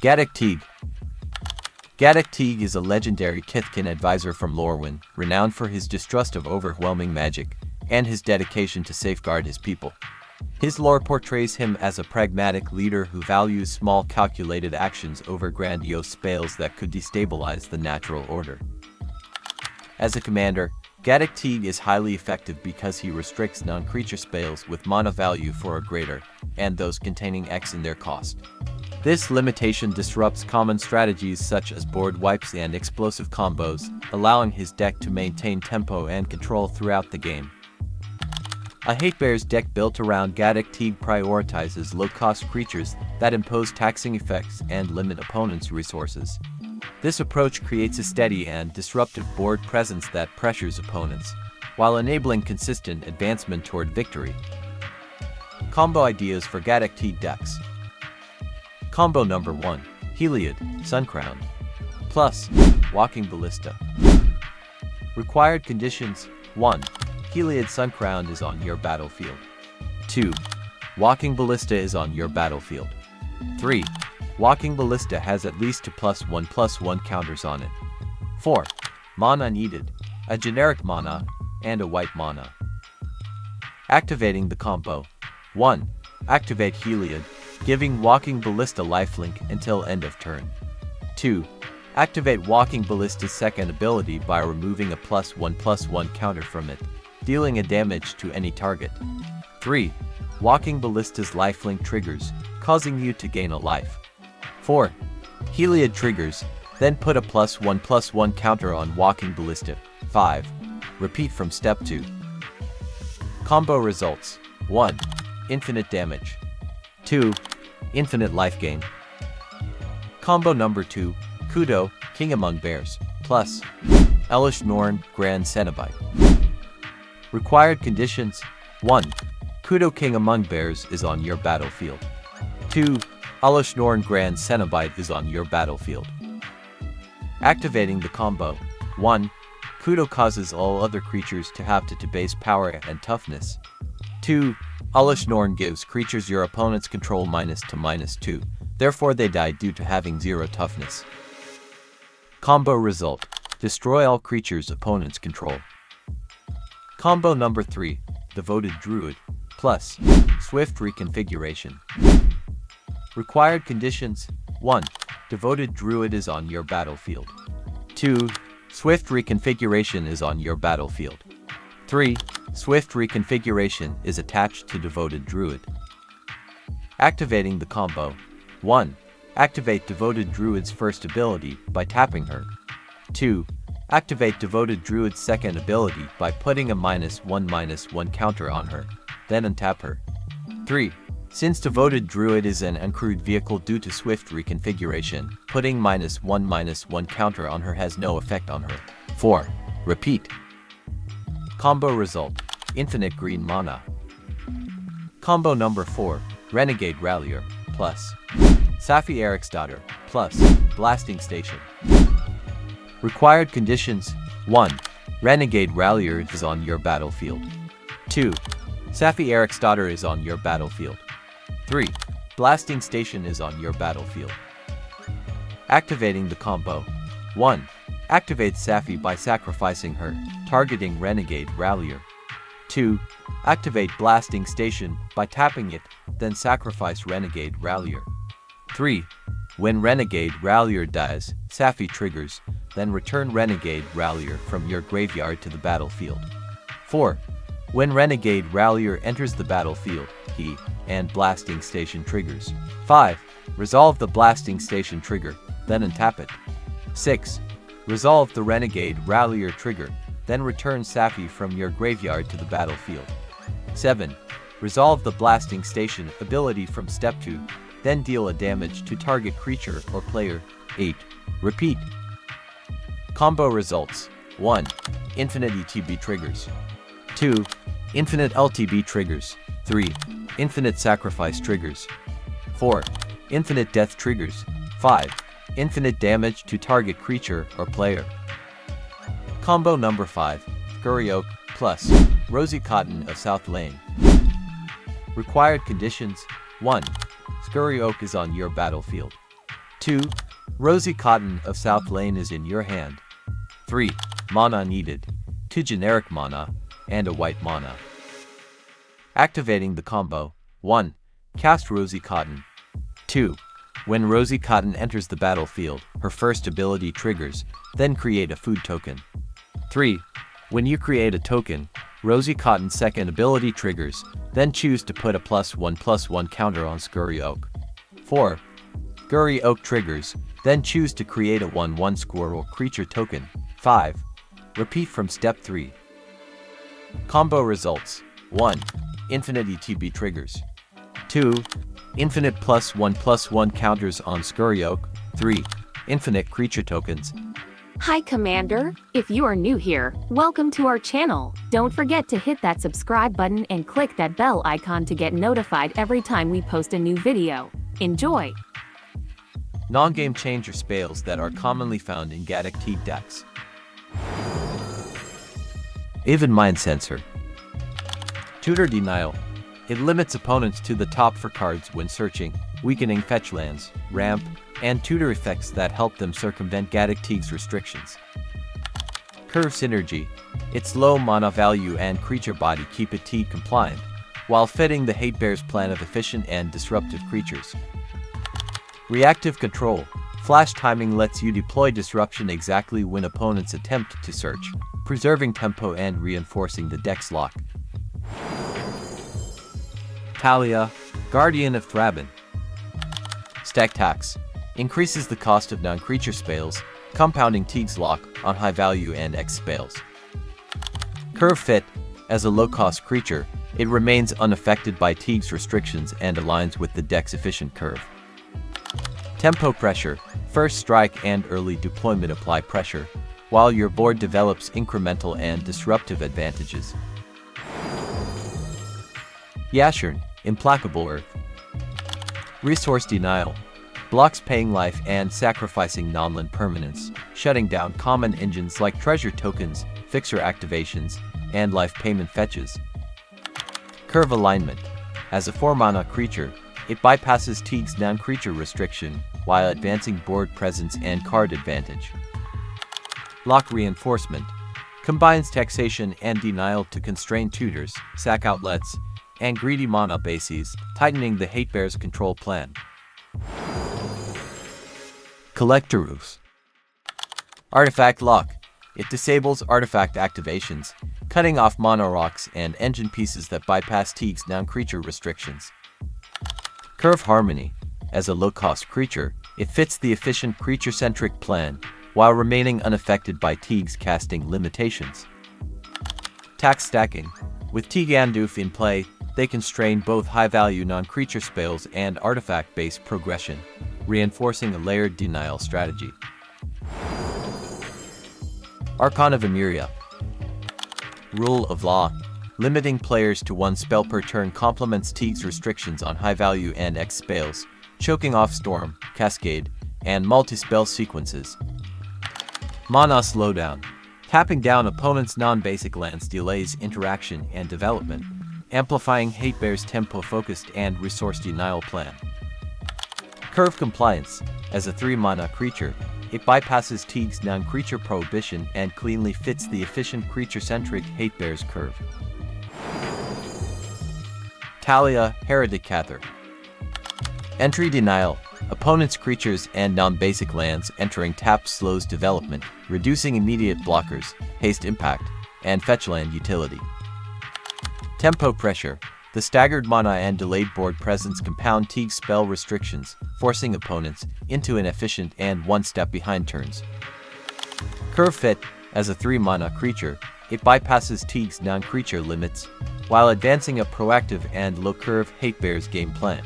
Gaddock Teeg. Gaddock Teeg is a legendary Kithkin advisor from Lorwyn, renowned for his distrust of overwhelming magic, and his dedication to safeguard his people. His lore portrays him as a pragmatic leader who values small calculated actions over grandiose spells that could destabilize the natural order. As a commander, Gaddock Teeg is highly effective because he restricts non-creature spells with mana value for a greater, and those containing X in their cost. This limitation disrupts common strategies such as board wipes and explosive combos, allowing his deck to maintain tempo and control throughout the game. A Hatebear's deck built around Gaddock Teeg prioritizes low-cost creatures that impose taxing effects and limit opponents' resources. This approach creates a steady and disruptive board presence that pressures opponents, while enabling consistent advancement toward victory. Combo ideas for Gaddock Teeg decks. Combo number 1. Heliod, Suncrown. Plus, Walking Ballista. Required conditions: 1. Heliod Suncrown is on your battlefield. 2. Walking Ballista is on your battlefield. 3. Walking Ballista has at least 2+1/+1 counters on it. 4. Mana needed: a generic mana and a white mana. Activating the combo. 1. Activate Heliod, giving Walking Ballista lifelink until end of turn. 2. Activate Walking Ballista's second ability by removing a +1/+1 counter from it, dealing a damage to any target. 3. Walking Ballista's lifelink triggers, causing you to gain a life. 4. Heliod triggers, then put a +1/+1 counter on Walking Ballista. 5. Repeat from step 2. Combo results: 1. Infinite damage. 2. Infinite life gain. Combo number 2. Kudo, King Among Bears, plus Elesh Norn, Grand Cenobite. Required conditions: 1. Kudo King Among Bears is on your battlefield. 2. Elesh Norn Grand Cenobite is on your battlefield. Activating the combo. 1. Kudo causes all other creatures to have to base power and toughness. 2. Elesh Norn gives creatures your opponents control -2/-2, therefore they die due to having 0 toughness. Combo result: destroy all creatures opponents control. Combo number 3. Devoted Druid, plus Swift Reconfiguration. Required conditions: 1. Devoted Druid is on your battlefield. 2. Swift Reconfiguration is on your battlefield. 3. Swift Reconfiguration is attached to Devoted Druid. Activating the combo. 1. Activate Devoted Druid's first ability by tapping her. 2. Activate Devoted Druid's second ability by putting a -1/-1 counter on her, then untap her. 3. Since Devoted Druid is an uncrewed vehicle due to Swift Reconfiguration, putting -1/-1 counter on her has no effect on her. 4. Repeat. Combo result: infinite green mana. Combo number 4. Renegade Rallier, plus Safi Eriksdotter, plus Blasting Station. Required conditions: 1. Renegade Rallier is on your battlefield. 2. Safi Eriksdotter is on your battlefield. 3. Blasting Station is on your battlefield. Activating the combo. 1. Activate Safi by sacrificing her, targeting Renegade Rallier. 2. Activate Blasting Station by tapping it, then sacrifice Renegade Rallier. 3. When Renegade Rallier dies, Safi triggers, then return Renegade Rallier from your graveyard to the battlefield. 4. When Renegade Rallier enters the battlefield, he and Blasting Station triggers. 5. Resolve the Blasting Station trigger, then untap it. 6. Resolve the Renegade Rallier trigger, then return Safi from your graveyard to the battlefield. 7. Resolve the Blasting Station ability from step 2, then deal a damage to target creature or player. 8. Repeat. Combo results: 1. Infinite ETB triggers. 2. Infinite LTB triggers. 3. Infinite Sacrifice triggers. 4. Infinite Death triggers. 5. Infinite damage to target creature or player. Combo number 5. Scurry Oak, plus Rosie Cotton of South Lane. Required conditions: 1. Scurry Oak is on your battlefield. 2. Rosie Cotton of South Lane is in your hand. 3. Mana needed, 2 generic mana, and a white mana. Activating the combo. 1. Cast Rosie Cotton. 2. When Rosie Cotton enters the battlefield, her first ability triggers, then create a food token. 3. When you create a token, Rosie Cotton's second ability triggers, then choose to put a +1/+1 counter on Scurry Oak. 4. Scurry Oak triggers, then choose to create a 1/1 squirrel creature token. 5. Repeat from step 3. Combo results. 1. Infinite ETB triggers. 2. Infinite +1/+1 counters on Scurry Oak. 3. Infinite creature tokens. Hi Commander, if you are new here, welcome to our channel. Don't forget to hit that subscribe button and click that bell icon to get notified every time we post a new video. Enjoy! Non-game changer spells that are commonly found in Gaddock Teeg decks. Avid Mind Sensor. Tutor Denial. It limits opponents to the top 4 cards when searching, weakening fetch lands, ramp, and tutor effects that help them circumvent Gaddock Teeg's restrictions. Curve Synergy. Its low mana value and creature body keep it Teeg compliant, while fitting the Hate Bear's plan of efficient and disruptive creatures. Reactive Control. Flash timing lets you deploy disruption exactly when opponents attempt to search, preserving tempo and reinforcing the deck's lock. Talia, Guardian of Thraben. Stack Tax. Increases the cost of non-creature spells, compounding Teeg's lock on high value and X spells. Curve Fit. As a low-cost creature, it remains unaffected by Teeg's restrictions and aligns with the deck's efficient curve. Tempo Pressure. First strike and early deployment apply pressure, while your board develops incremental and disruptive advantages. Yashurn, Implacable Earth. Resource Denial. Blocks paying life and sacrificing non-land permanents, shutting down common engines like treasure tokens, fixer activations, and life payment fetches. Curve Alignment. As a 4-mana creature, it bypasses Teeg's non-creature restriction while advancing board presence and card advantage. Lock Reinforcement. Combines taxation and denial to constrain tutors, sack outlets, and greedy mana bases, tightening the Hate Bear's control plan. Collectorus. Artifact Lock. It disables artifact activations, cutting off mana rocks and engine pieces that bypass Teeg's non-creature restrictions. Curve Harmony. As a low-cost creature, it fits the efficient creature-centric plan, while remaining unaffected by Teeg's casting limitations. Tax Stacking. With Teeg Andoof in play, they constrain both high-value non-creature spells and artifact-based progression, reinforcing a layered denial strategy. Archon of Emeria. Rule of Law. Limiting players to 1 spell per turn complements Teeg's restrictions on high-value and X spells, choking off Storm, Cascade, and multi-spell sequences. Mana Slowdown. Tapping down opponents' non-basic lands delays interaction and development, amplifying Hate Bear's tempo-focused and resource denial plan. Curve Compliance. As a 3-mana creature, it bypasses Teeg's non-creature prohibition and cleanly fits the efficient creature-centric Hate Bear's curve. Talia, Heretic Cather. Entry Denial. Opponents' creatures and non-basic lands entering tap slows development, reducing immediate blockers, haste impact, and fetch land utility. Tempo Pressure. The staggered mana and delayed board presence compound Teeg's spell restrictions, forcing opponents into inefficient and 1 step behind turns. Curve Fit. As a 3-mana creature, it bypasses Teeg's non-creature limits, while advancing a proactive and low-curve Hate Bear's game plan.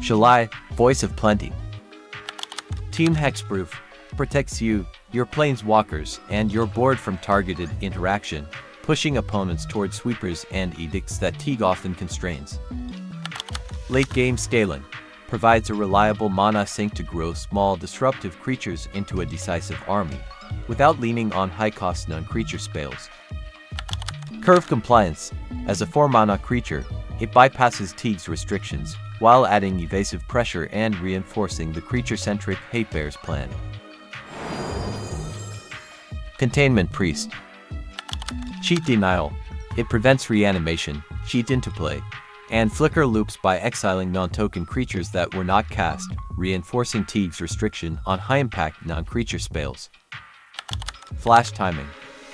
Shalai, Voice of Plenty. Team Hexproof. Protects you, your planeswalkers, and your board from targeted interaction, pushing opponents toward sweepers and edicts that Teeg often constrains. Late Game Scaling. Provides a reliable mana sink to grow small disruptive creatures into a decisive army, without leaning on high-cost non-creature spells. Curve Compliance. As a 4-mana creature, It bypasses Teeg's restrictions, while adding evasive pressure and reinforcing the creature-centric Hate Bear's plan. Containment Priest. Cheat Denial. It prevents reanimation, cheat into play, and flicker loops by exiling non-token creatures that were not cast, reinforcing Teeg's restriction on high-impact non-creature spells. Flash Timing.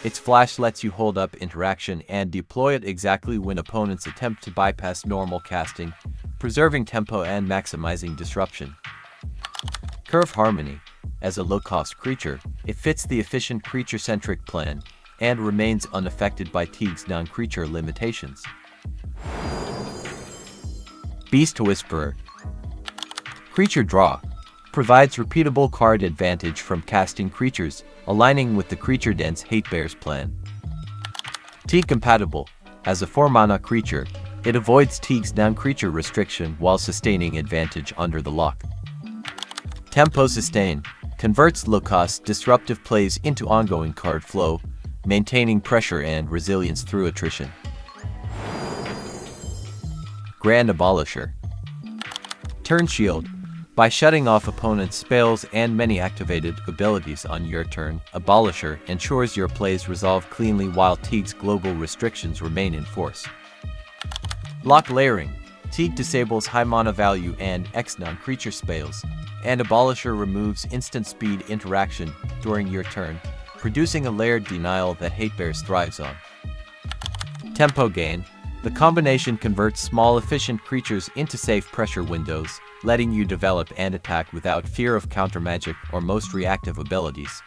Its flash lets you hold up interaction and deploy it exactly when opponents attempt to bypass normal casting, preserving tempo and maximizing disruption. Curve Harmony. As a low-cost creature, it fits the efficient creature-centric plan and remains unaffected by Teeg's non-creature limitations. Beast Whisperer. Creature Draw. Provides repeatable card advantage from casting creatures, aligning with the creature-dense Hate Bear's plan. Teeg Compatible. As a 4-mana creature, it avoids Teeg's non-creature restriction while sustaining advantage under the lock. Tempo Sustain. Converts low-cost disruptive plays into ongoing card flow, maintaining pressure and resilience through attrition. Grand Abolisher. Turn Shield. By shutting off opponents' spells and many activated abilities on your turn, Abolisher ensures your plays resolve cleanly while Teeg's global restrictions remain in force. Lock Layering. Teeg disables high mana value and X non-creature spells, and Abolisher removes instant speed interaction during your turn, producing a layered denial that Hate Bears thrives on. Tempo Gain. The combination converts small efficient creatures into safe pressure windows, letting you develop and attack without fear of counter magic or most reactive abilities.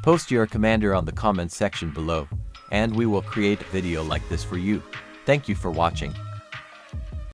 Post your commander on the comments section below, and we will create a video like this for you. Thank you for watching.